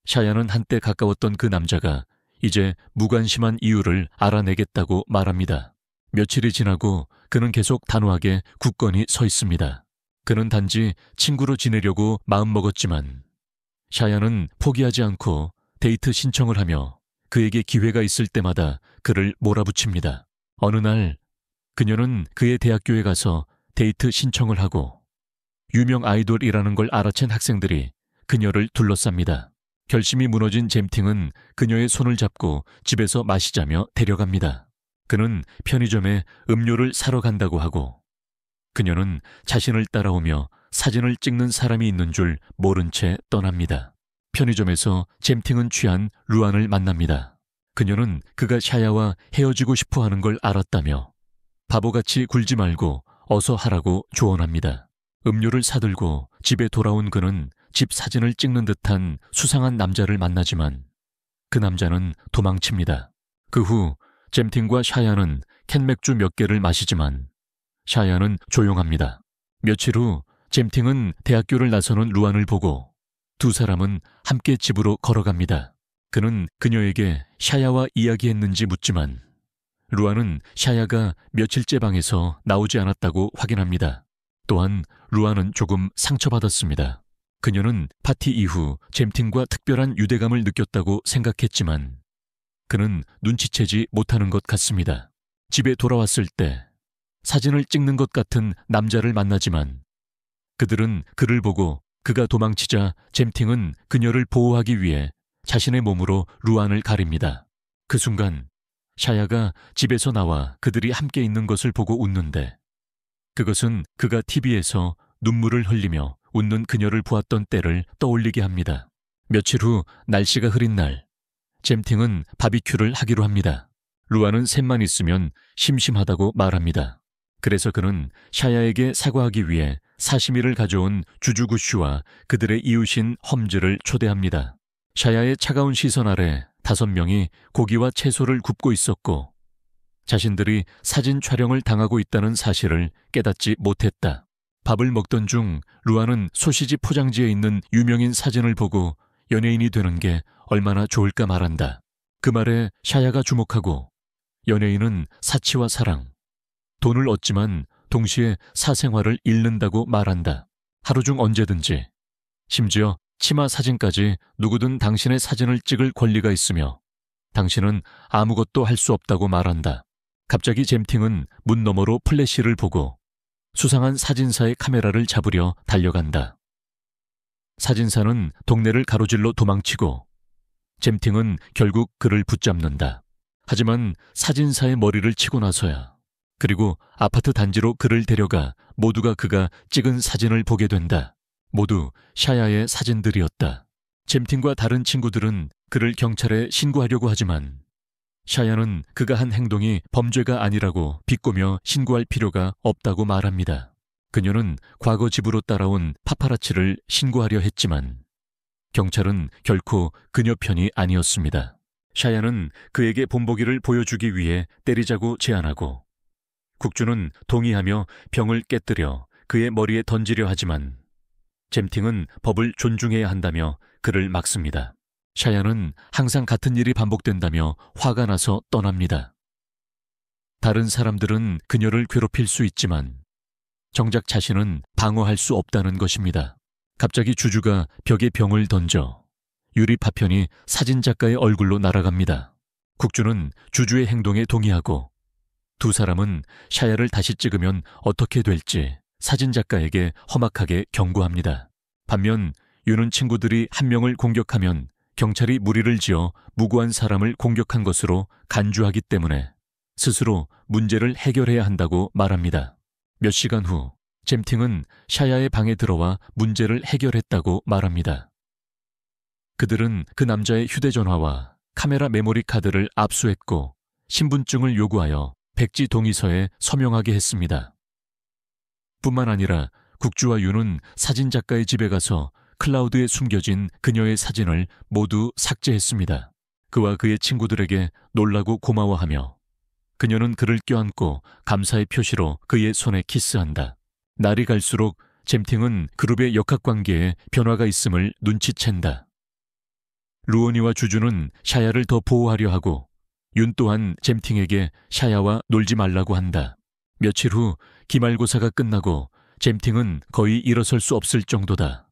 샤야는 한때 가까웠던 그 남자가 이제 무관심한 이유를 알아내겠다고 말합니다. 며칠이 지나고 그는 계속 단호하게 굳건히 서 있습니다. 그는 단지 친구로 지내려고 마음먹었지만 샤야는 포기하지 않고 데이트 신청을 하며 그에게 기회가 있을 때마다 그를 몰아붙입니다. 어느 날 그녀는 그의 대학교에 가서 데이트 신청을 하고 유명 아이돌이라는 걸 알아챈 학생들이 그녀를 둘러쌉니다. 결심이 무너진 잼팅은 그녀의 손을 잡고 집에서 마시자며 데려갑니다. 그는 편의점에 음료를 사러 간다고 하고 그녀는 자신을 따라오며 사진을 찍는 사람이 있는 줄 모른 채 떠납니다. 편의점에서 잼팅은 취한 루안을 만납니다. 그녀는 그가 샤야와 헤어지고 싶어 하는 걸 알았다며 바보같이 굴지 말고 어서 하라고 조언합니다. 음료를 사들고 집에 돌아온 그는 집 사진을 찍는 듯한 수상한 남자를 만나지만 그 남자는 도망칩니다. 그 후 잼팅과 샤야는 캔맥주 몇 개를 마시지만 샤야는 조용합니다. 며칠 후 잼팅은 대학교를 나서는 루안을 보고 두 사람은 함께 집으로 걸어갑니다. 그는 그녀에게 샤야와 이야기했는지 묻지만 루안은 샤야가 며칠째 방에서 나오지 않았다고 확인합니다. 또한 루안은 조금 상처받았습니다. 그녀는 파티 이후 잼팅과 특별한 유대감을 느꼈다고 생각했지만 그는 눈치채지 못하는 것 같습니다. 집에 돌아왔을 때 사진을 찍는 것 같은 남자를 만나지만 그들은 그를 보고 그가 도망치자 잼팅은 그녀를 보호하기 위해 자신의 몸으로 루안을 가립니다. 그 순간 샤야가 집에서 나와 그들이 함께 있는 것을 보고 웃는데 그것은 그가 TV에서 눈물을 흘리며 웃는 그녀를 보았던 때를 떠올리게 합니다. 며칠 후 날씨가 흐린 날 잼팅은 바비큐를 하기로 합니다. 루안은 셋만 있으면 심심하다고 말합니다. 그래서 그는 샤야에게 사과하기 위해 사시미를 가져온 주주구슈와 그들의 이웃인 험즈를 초대합니다. 샤야의 차가운 시선 아래 5명이 고기와 채소를 굽고 있었고 자신들이 사진 촬영을 당하고 있다는 사실을 깨닫지 못했다. 밥을 먹던 중 루안은 소시지 포장지에 있는 유명인 사진을 보고 연예인이 되는 게 얼마나 좋을까 말한다. 그 말에 샤야가 주목하고 연예인은 사치와 사랑, 돈을 얻지만 동시에 사생활을 잃는다고 말한다. 하루 중 언제든지, 심지어 치마 사진까지 누구든 당신의 사진을 찍을 권리가 있으며 당신은 아무것도 할 수 없다고 말한다. 갑자기 잼팅은 문 너머로 플래시를 보고 수상한 사진사의 카메라를 잡으려 달려간다. 사진사는 동네를 가로질러 도망치고 잼팅은 결국 그를 붙잡는다. 하지만 사진사의 머리를 치고 나서야 그리고 아파트 단지로 그를 데려가 모두가 그가 찍은 사진을 보게 된다. 모두 샤야의 사진들이었다. 잼팅과 다른 친구들은 그를 경찰에 신고하려고 하지만 샤야는 그가 한 행동이 범죄가 아니라고 비꼬며 신고할 필요가 없다고 말합니다. 그녀는 과거 집으로 따라온 파파라치를 신고하려 했지만 경찰은 결코 그녀 편이 아니었습니다. 샤야는 그에게 본보기를 보여주기 위해 때리자고 제안하고 국주는 동의하며 병을 깨뜨려 그의 머리에 던지려 하지만 잼팅은 법을 존중해야 한다며 그를 막습니다. 샤야는 항상 같은 일이 반복된다며 화가 나서 떠납니다. 다른 사람들은 그녀를 괴롭힐 수 있지만 정작 자신은 방어할 수 없다는 것입니다. 갑자기 주주가 벽에 병을 던져 유리 파편이 사진작가의 얼굴로 날아갑니다. 국주는 주주의 행동에 동의하고 두 사람은 샤야를 다시 찍으면 어떻게 될지 사진작가에게 험악하게 경고합니다. 반면 유는 친구들이 한 명을 공격하면 경찰이 무리를 지어 무고한 사람을 공격한 것으로 간주하기 때문에 스스로 문제를 해결해야 한다고 말합니다. 몇 시간 후 잼팅은 샤야의 방에 들어와 문제를 해결했다고 말합니다. 그들은 그 남자의 휴대전화와 카메라 메모리 카드를 압수했고 신분증을 요구하여 백지 동의서에 서명하게 했습니다. 뿐만 아니라 국주와 유는 사진작가의 집에 가서 클라우드에 숨겨진 그녀의 사진을 모두 삭제했습니다. 그와 그의 친구들에게 놀라고 고마워하며 그녀는 그를 껴안고 감사의 표시로 그의 손에 키스한다. 날이 갈수록 잼팅은 그룹의 역학관계에 변화가 있음을 눈치챈다. 루오니와 주주는 샤야를 더 보호하려 하고 윤 또한 잼팅에게 샤야와 놀지 말라고 한다. 며칠 후 기말고사가 끝나고 잼팅은 거의 일어설 수 없을 정도다.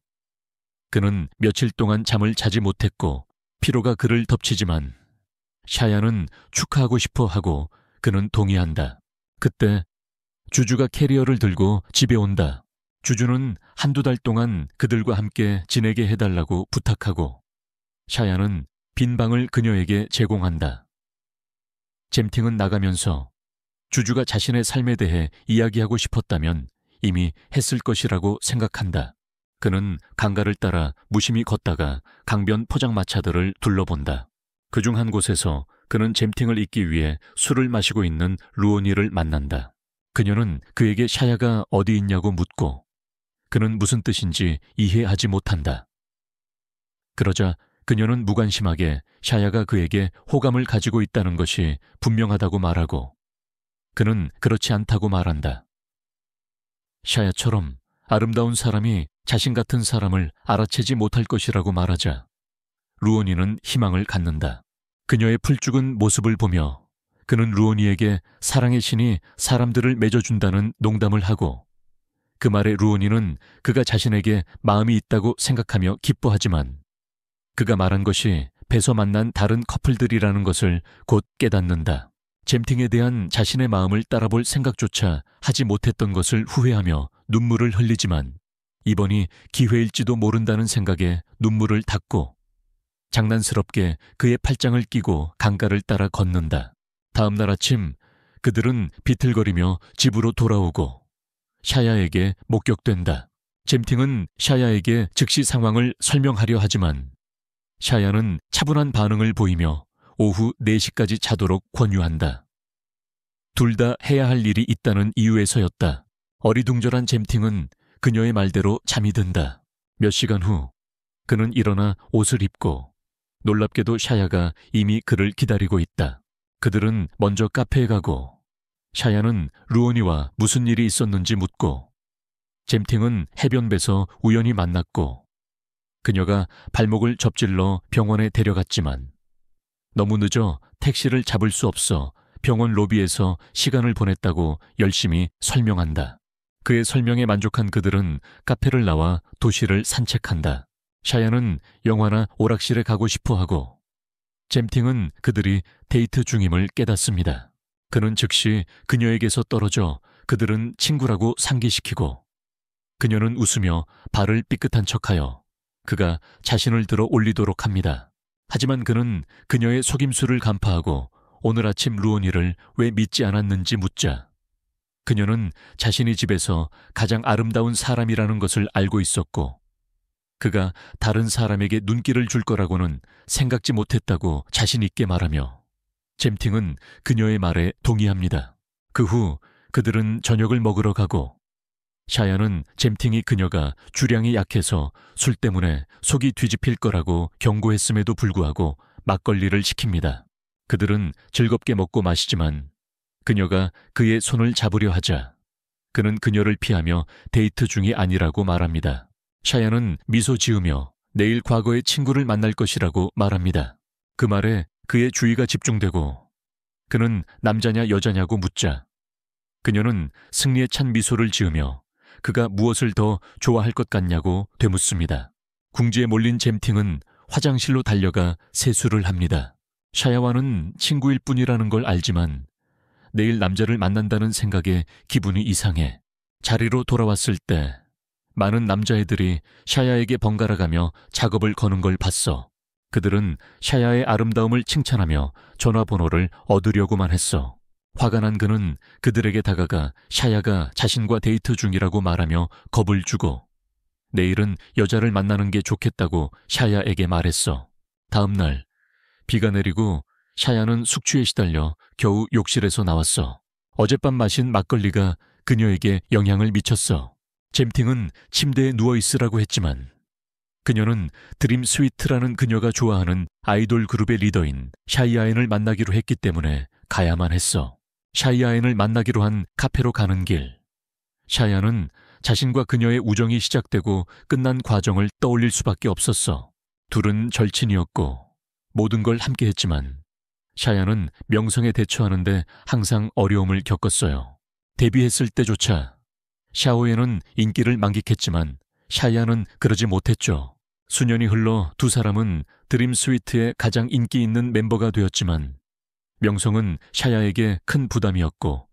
그는 며칠 동안 잠을 자지 못했고 피로가 그를 덮치지만 샤야는 축하하고 싶어 하고 그는 동의한다. 그때 주주가 캐리어를 들고 집에 온다. 주주는 한두 달 동안 그들과 함께 지내게 해달라고 부탁하고 샤야는 빈 방을 그녀에게 제공한다. 잼팅은 나가면서 주주가 자신의 삶에 대해 이야기하고 싶었다면 이미 했을 것이라고 생각한다. 그는 강가를 따라 무심히 걷다가 강변 포장마차들을 둘러본다. 그중 한 곳에서 그는 잼팅을 잊기 위해 술을 마시고 있는 루오니를 만난다. 그녀는 그에게 샤야가 어디 있냐고 묻고 그는 무슨 뜻인지 이해하지 못한다. 그러자 그녀는 무관심하게 샤야가 그에게 호감을 가지고 있다는 것이 분명하다고 말하고 그는 그렇지 않다고 말한다. 샤야처럼 아름다운 사람이 자신 같은 사람을 알아채지 못할 것이라고 말하자 루오니는 희망을 갖는다. 그녀의 풀죽은 모습을 보며 그는 루오니에게 사랑의 신이 사람들을 맺어준다는 농담을 하고 그 말에 루오니는 그가 자신에게 마음이 있다고 생각하며 기뻐하지만 그가 말한 것이 배서 만난 다른 커플들이라는 것을 곧 깨닫는다. 잼팅에 대한 자신의 마음을 따라볼 생각조차 하지 못했던 것을 후회하며 눈물을 흘리지만 이번이 기회일지도 모른다는 생각에 눈물을 닦고 장난스럽게 그의 팔짱을 끼고 강가를 따라 걷는다. 다음 날 아침 그들은 비틀거리며 집으로 돌아오고 샤야에게 목격된다. 잼팅은 샤야에게 즉시 상황을 설명하려 하지만 샤야는 차분한 반응을 보이며 오후 4시까지 자도록 권유한다. 둘 다 해야 할 일이 있다는 이유에서였다. 어리둥절한 잼팅은 그녀의 말대로 잠이 든다. 몇 시간 후 그는 일어나 옷을 입고 놀랍게도 샤야가 이미 그를 기다리고 있다. 그들은 먼저 카페에 가고 샤야는 루오니와 무슨 일이 있었는지 묻고 잼팅은 해변배에서 우연히 만났고 그녀가 발목을 접질러 병원에 데려갔지만 너무 늦어 택시를 잡을 수 없어 병원 로비에서 시간을 보냈다고 열심히 설명한다. 그의 설명에 만족한 그들은 카페를 나와 도시를 산책한다. 샤야는 영화나 오락실에 가고 싶어하고 잼팅은 그들이 데이트 중임을 깨닫습니다. 그는 즉시 그녀에게서 떨어져 그들은 친구라고 상기시키고 그녀는 웃으며 발을 삐끗한 척하여 그가 자신을 들어 올리도록 합니다. 하지만 그는 그녀의 속임수를 간파하고 오늘 아침 루오니를 왜 믿지 않았는지 묻자 그녀는 자신이 집에서 가장 아름다운 사람이라는 것을 알고 있었고 그가 다른 사람에게 눈길을 줄 거라고는 생각지 못했다고 자신 있게 말하며 잼팅은 그녀의 말에 동의합니다. 그 후 그들은 저녁을 먹으러 가고 샤야는 잼팅이 그녀가 주량이 약해서 술 때문에 속이 뒤집힐 거라고 경고했음에도 불구하고 막걸리를 시킵니다. 그들은 즐겁게 먹고 마시지만 그녀가 그의 손을 잡으려 하자 그는 그녀를 피하며 데이트 중이 아니라고 말합니다. 샤야는 미소 지으며 내일 과거의 친구를 만날 것이라고 말합니다. 그 말에 그의 주의가 집중되고 그는 남자냐 여자냐고 묻자 그녀는 승리에 찬 미소를 지으며 그가 무엇을 더 좋아할 것 같냐고 되묻습니다. 궁지에 몰린 잼팅은 화장실로 달려가 세수를 합니다. 샤야와는 친구일 뿐이라는 걸 알지만 내일 남자를 만난다는 생각에 기분이 이상해. 자리로 돌아왔을 때 많은 남자애들이 샤야에게 번갈아가며 작업을 거는 걸 봤어. 그들은 샤야의 아름다움을 칭찬하며 전화번호를 얻으려고만 했어. 화가 난 그는 그들에게 다가가 샤야가 자신과 데이트 중이라고 말하며 겁을 주고 내일은 여자를 만나는 게 좋겠다고 샤야에게 말했어. 다음 날 비가 내리고 샤야는 숙취에 시달려 겨우 욕실에서 나왔어. 어젯밤 마신 막걸리가 그녀에게 영향을 미쳤어. 잼팅은 침대에 누워있으라고 했지만 그녀는 드림 스위트라는 그녀가 좋아하는 아이돌 그룹의 리더인 샤이아엔을 만나기로 했기 때문에 가야만 했어. 샤이아엔을 만나기로 한 카페로 가는 길, 샤야는 자신과 그녀의 우정이 시작되고 끝난 과정을 떠올릴 수밖에 없었어. 둘은 절친이었고 모든 걸 함께 했지만 샤야는 명성에 대처하는데 항상 어려움을 겪었어요. 데뷔했을 때조차 샤오에는 인기를 만끽했지만 샤야는 그러지 못했죠. 수년이 흘러 두 사람은 드림 스위트의 가장 인기 있는 멤버가 되었지만 명성은 샤야에게 큰 부담이었고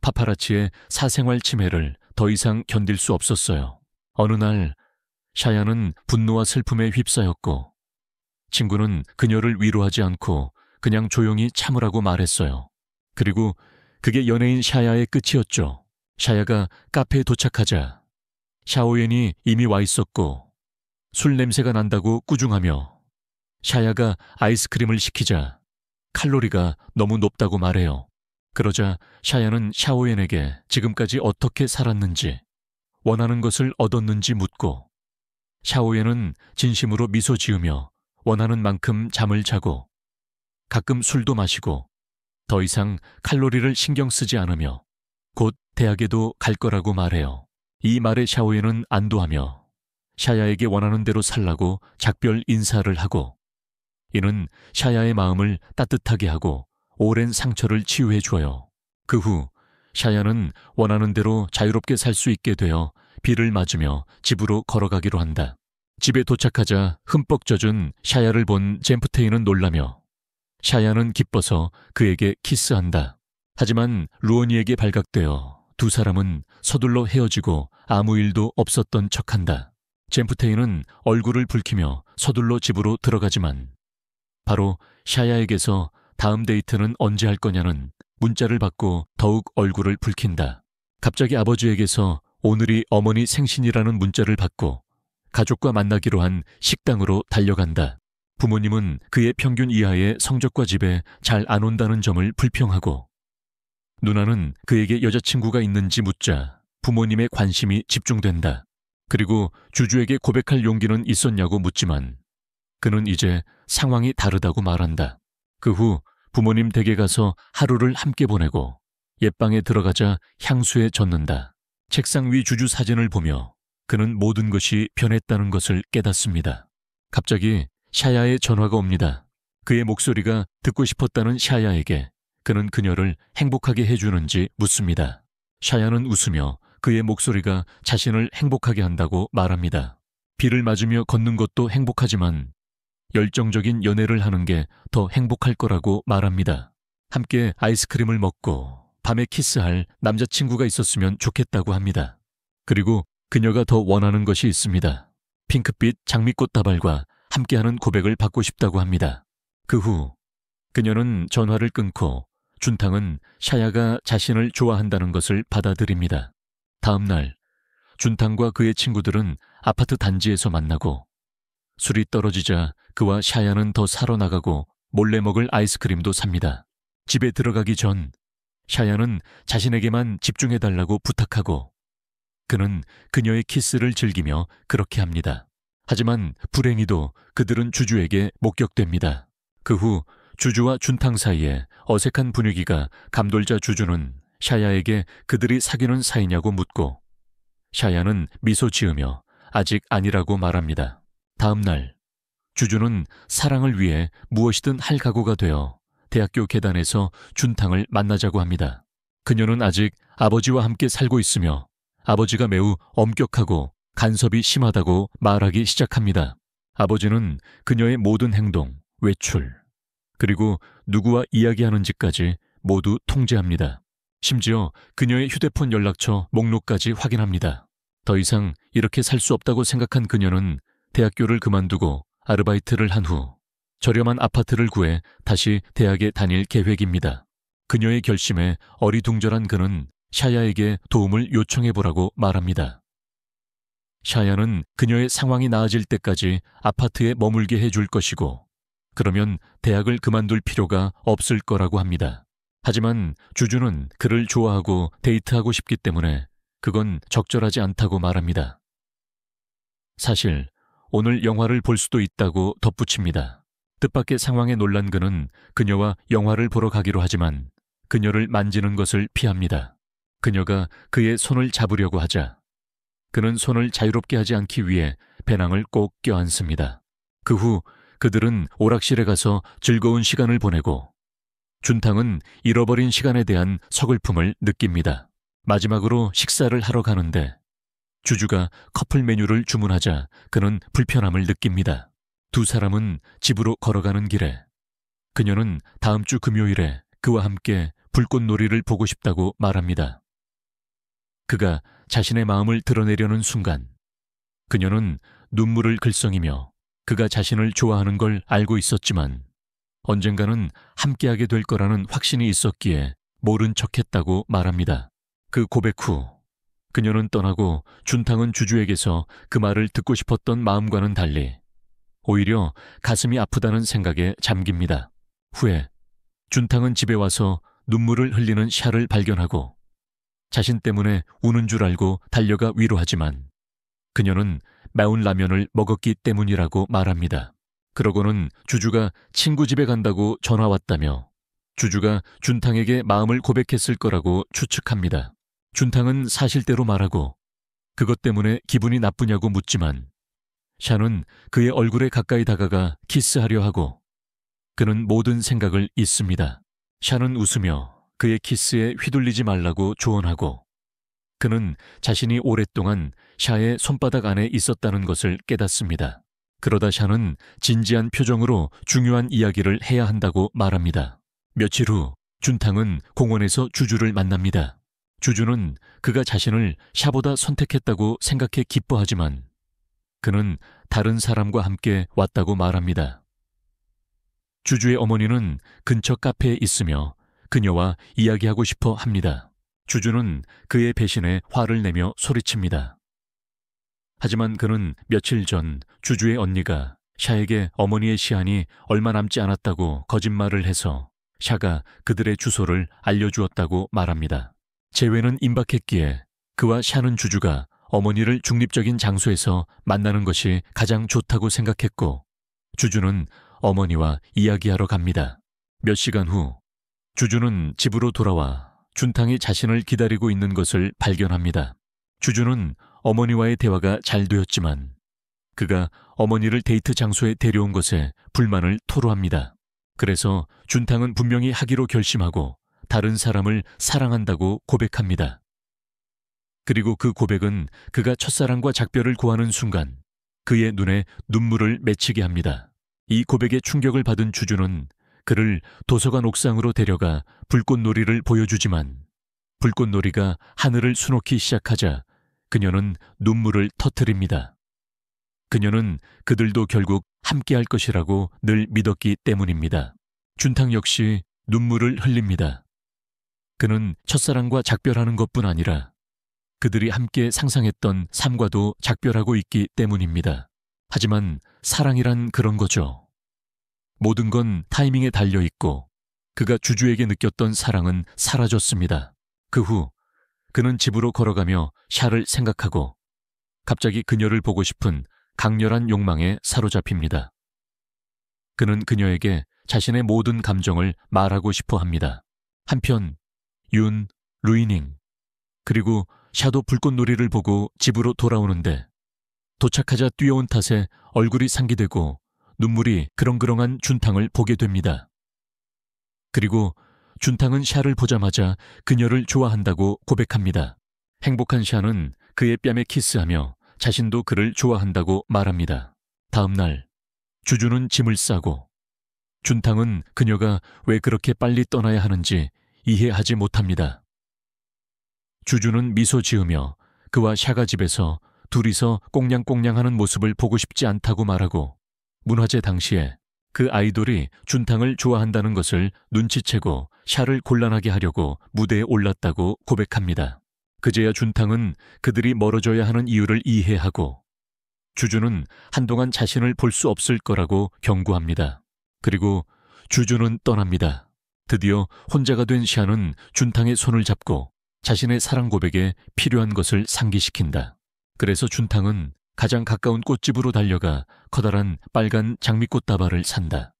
파파라치의 사생활 침해를 더 이상 견딜 수 없었어요. 어느 날 샤야는 분노와 슬픔에 휩싸였고 친구는 그녀를 위로하지 않고 그냥 조용히 참으라고 말했어요. 그리고 그게 연예인 샤야의 끝이었죠. 샤야가 카페에 도착하자 샤오옌이 이미 와 있었고 술 냄새가 난다고 꾸중하며 샤야가 아이스크림을 시키자 칼로리가 너무 높다고 말해요. 그러자 샤야는 샤오옌에게 지금까지 어떻게 살았는지, 원하는 것을 얻었는지 묻고 샤오옌은 진심으로 미소 지으며 원하는 만큼 잠을 자고 가끔 술도 마시고 더 이상 칼로리를 신경 쓰지 않으며 곧 대학에도 갈 거라고 말해요. 이 말에 샤오옌은 안도하며 샤야에게 원하는 대로 살라고 작별 인사를 하고 이는 샤야의 마음을 따뜻하게 하고 오랜 상처를 치유해 줘요. 그 후 샤야는 원하는 대로 자유롭게 살 수 있게 되어 비를 맞으며 집으로 걸어가기로 한다. 집에 도착하자 흠뻑 젖은 샤야를 본 잼프테이는 놀라며 샤야는 기뻐서 그에게 키스한다. 하지만 루오니에게 발각되어 두 사람은 서둘러 헤어지고 아무 일도 없었던 척한다. 잼프테이는 얼굴을 붉히며 서둘러 집으로 들어가지만 바로 샤야에게서 다음 데이트는 언제 할 거냐는 문자를 받고 더욱 얼굴을 붉힌다. 갑자기 아버지에게서 오늘이 어머니 생신이라는 문자를 받고 가족과 만나기로 한 식당으로 달려간다. 부모님은 그의 평균 이하의 성적과 집에 잘 안 온다는 점을 불평하고 누나는 그에게 여자친구가 있는지 묻자 부모님의 관심이 집중된다. 그리고 주주에게 고백할 용기는 있었냐고 묻지만 그는 이제 상황이 다르다고 말한다. 그 후 부모님 댁에 가서 하루를 함께 보내고 옛방에 들어가자 향수에 젖는다. 책상 위 주주 사진을 보며 그는 모든 것이 변했다는 것을 깨닫습니다. 갑자기 샤야의 전화가 옵니다. 그의 목소리가 듣고 싶었다는 샤야에게 그는 그녀를 행복하게 해주는지 묻습니다. 샤야는 웃으며 그의 목소리가 자신을 행복하게 한다고 말합니다. 비를 맞으며 걷는 것도 행복하지만 열정적인 연애를 하는 게 더 행복할 거라고 말합니다. 함께 아이스크림을 먹고 밤에 키스할 남자친구가 있었으면 좋겠다고 합니다. 그리고 그녀가 더 원하는 것이 있습니다. 핑크빛 장미꽃 다발과 함께하는 고백을 받고 싶다고 합니다. 그 후 그녀는 전화를 끊고 준탕은 샤야가 자신을 좋아한다는 것을 받아들입니다. 다음 날 준탕과 그의 친구들은 아파트 단지에서 만나고 술이 떨어지자 그와 샤야는 더 사러 나가고 몰래 먹을 아이스크림도 삽니다. 집에 들어가기 전 샤야는 자신에게만 집중해달라고 부탁하고 그는 그녀의 키스를 즐기며 그렇게 합니다. 하지만 불행히도 그들은 주주에게 목격됩니다. 그 후 주주와 준탕 사이에 어색한 분위기가 감돌자 주주는 샤야에게 그들이 사귀는 사이냐고 묻고 샤야는 미소 지으며 아직 아니라고 말합니다. 다음 날 주주는 사랑을 위해 무엇이든 할 각오가 되어 대학교 계단에서 준탕을 만나자고 합니다. 그녀는 아직 아버지와 함께 살고 있으며 아버지가 매우 엄격하고 간섭이 심하다고 말하기 시작합니다. 아버지는 그녀의 모든 행동, 외출, 그리고 누구와 이야기하는지까지 모두 통제합니다. 심지어 그녀의 휴대폰 연락처 목록까지 확인합니다. 더 이상 이렇게 살 수 없다고 생각한 그녀는 대학교를 그만두고 아르바이트를 한 후 저렴한 아파트를 구해 다시 대학에 다닐 계획입니다. 그녀의 결심에 어리둥절한 그는 샤야에게 도움을 요청해보라고 말합니다. 샤야는 그녀의 상황이 나아질 때까지 아파트에 머물게 해줄 것이고 그러면 대학을 그만둘 필요가 없을 거라고 합니다. 하지만 주주는 그를 좋아하고 데이트하고 싶기 때문에 그건 적절하지 않다고 말합니다. 사실 오늘 영화를 볼 수도 있다고 덧붙입니다. 뜻밖의 상황에 놀란 그는 그녀와 영화를 보러 가기로 하지만 그녀를 만지는 것을 피합니다. 그녀가 그의 손을 잡으려고 하자 그는 손을 자유롭게 하지 않기 위해 배낭을 꼭 껴안습니다. 그 후 그들은 오락실에 가서 즐거운 시간을 보내고 준탕은 잃어버린 시간에 대한 서글픔을 느낍니다. 마지막으로 식사를 하러 가는데 주주가 커플 메뉴를 주문하자 그는 불편함을 느낍니다. 두 사람은 집으로 걸어가는 길에 그녀는 다음 주 금요일에 그와 함께 불꽃놀이를 보고 싶다고 말합니다. 그가 자신의 마음을 드러내려는 순간 그녀는 눈물을 글썽이며 그가 자신을 좋아하는 걸 알고 있었지만 언젠가는 함께하게 될 거라는 확신이 있었기에 모른 척했다고 말합니다. 그 고백 후 그녀는 떠나고 준탕은 주주에게서 그 말을 듣고 싶었던 마음과는 달리 오히려 가슴이 아프다는 생각에 잠깁니다. 후에 준탕은 집에 와서 눈물을 흘리는 샤를 발견하고 자신 때문에 우는 줄 알고 달려가 위로하지만 그녀는 매운 라면을 먹었기 때문이라고 말합니다. 그러고는 주주가 친구 집에 간다고 전화 왔다며 주주가 준탕에게 마음을 고백했을 거라고 추측합니다. 준탕은 사실대로 말하고 그것 때문에 기분이 나쁘냐고 묻지만 샤는 그의 얼굴에 가까이 다가가 키스하려 하고 그는 모든 생각을 잊습니다. 샤는 웃으며 그의 키스에 휘둘리지 말라고 조언하고 그는 자신이 오랫동안 샤의 손바닥 안에 있었다는 것을 깨닫습니다. 그러다 샤는 진지한 표정으로 중요한 이야기를 해야 한다고 말합니다. 며칠 후 준탕은 공원에서 주주를 만납니다. 주주는 그가 자신을 샤보다 선택했다고 생각해 기뻐하지만 그는 다른 사람과 함께 왔다고 말합니다. 주주의 어머니는 근처 카페에 있으며 그녀와 이야기하고 싶어 합니다. 주주는 그의 배신에 화를 내며 소리칩니다. 하지만 그는 며칠 전 주주의 언니가 샤에게 어머니의 시한이 얼마 남지 않았다고 거짓말을 해서 샤가 그들의 주소를 알려주었다고 말합니다. 재회는 임박했기에 그와 샤는 주주가 어머니를 중립적인 장소에서 만나는 것이 가장 좋다고 생각했고 주주는 어머니와 이야기하러 갑니다. 몇 시간 후 주주는 집으로 돌아와 준탕이 자신을 기다리고 있는 것을 발견합니다. 주주는 어머니와의 대화가 잘 되었지만 그가 어머니를 데이트 장소에 데려온 것에 불만을 토로합니다. 그래서 준탕은 분명히 하기로 결심하고 다른 사람을 사랑한다고 고백합니다. 그리고 그 고백은 그가 첫사랑과 작별을 고하는 순간 그의 눈에 눈물을 맺히게 합니다. 이 고백에 충격을 받은 주주는 그를 도서관 옥상으로 데려가 불꽃놀이를 보여주지만 불꽃놀이가 하늘을 수놓기 시작하자 그녀는 눈물을 터뜨립니다. 그녀는 그들도 결국 함께할 것이라고 늘 믿었기 때문입니다. 준탕 역시 눈물을 흘립니다. 그는 첫사랑과 작별하는 것뿐 아니라 그들이 함께 상상했던 삶과도 작별하고 있기 때문입니다. 하지만 사랑이란 그런 거죠. 모든 건 타이밍에 달려 있고 그가 주주에게 느꼈던 사랑은 사라졌습니다. 그 후 그는 집으로 걸어가며 샤를 생각하고 갑자기 그녀를 보고 싶은 강렬한 욕망에 사로잡힙니다. 그는 그녀에게 자신의 모든 감정을 말하고 싶어 합니다. 한편 윤, 루이닝, 그리고 샤도 불꽃놀이를 보고 집으로 돌아오는데 도착하자 뛰어온 탓에 얼굴이 상기되고 눈물이 그렁그렁한 준탕을 보게 됩니다. 그리고 준탕은 샤를 보자마자 그녀를 좋아한다고 고백합니다. 행복한 샤는 그의 뺨에 키스하며 자신도 그를 좋아한다고 말합니다. 다음 날 주주는 짐을 싸고 준탕은 그녀가 왜 그렇게 빨리 떠나야 하는지 이해하지 못합니다. 주주는 미소 지으며 그와 샤가 집에서 둘이서 꽁냥꽁냥하는 모습을 보고 싶지 않다고 말하고 문화제 당시에 그 아이돌이 준탕을 좋아한다는 것을 눈치채고 샤를 곤란하게 하려고 무대에 올랐다고 고백합니다. 그제야 준탕은 그들이 멀어져야 하는 이유를 이해하고 주주는 한동안 자신을 볼 수 없을 거라고 경고합니다. 그리고 주주는 떠납니다. 드디어 혼자가 된 샤는 준탕의 손을 잡고 자신의 사랑 고백에 필요한 것을 상기시킨다. 그래서 준탕은 가장 가까운 꽃집으로 달려가 커다란 빨간 장미꽃 다발을 산다.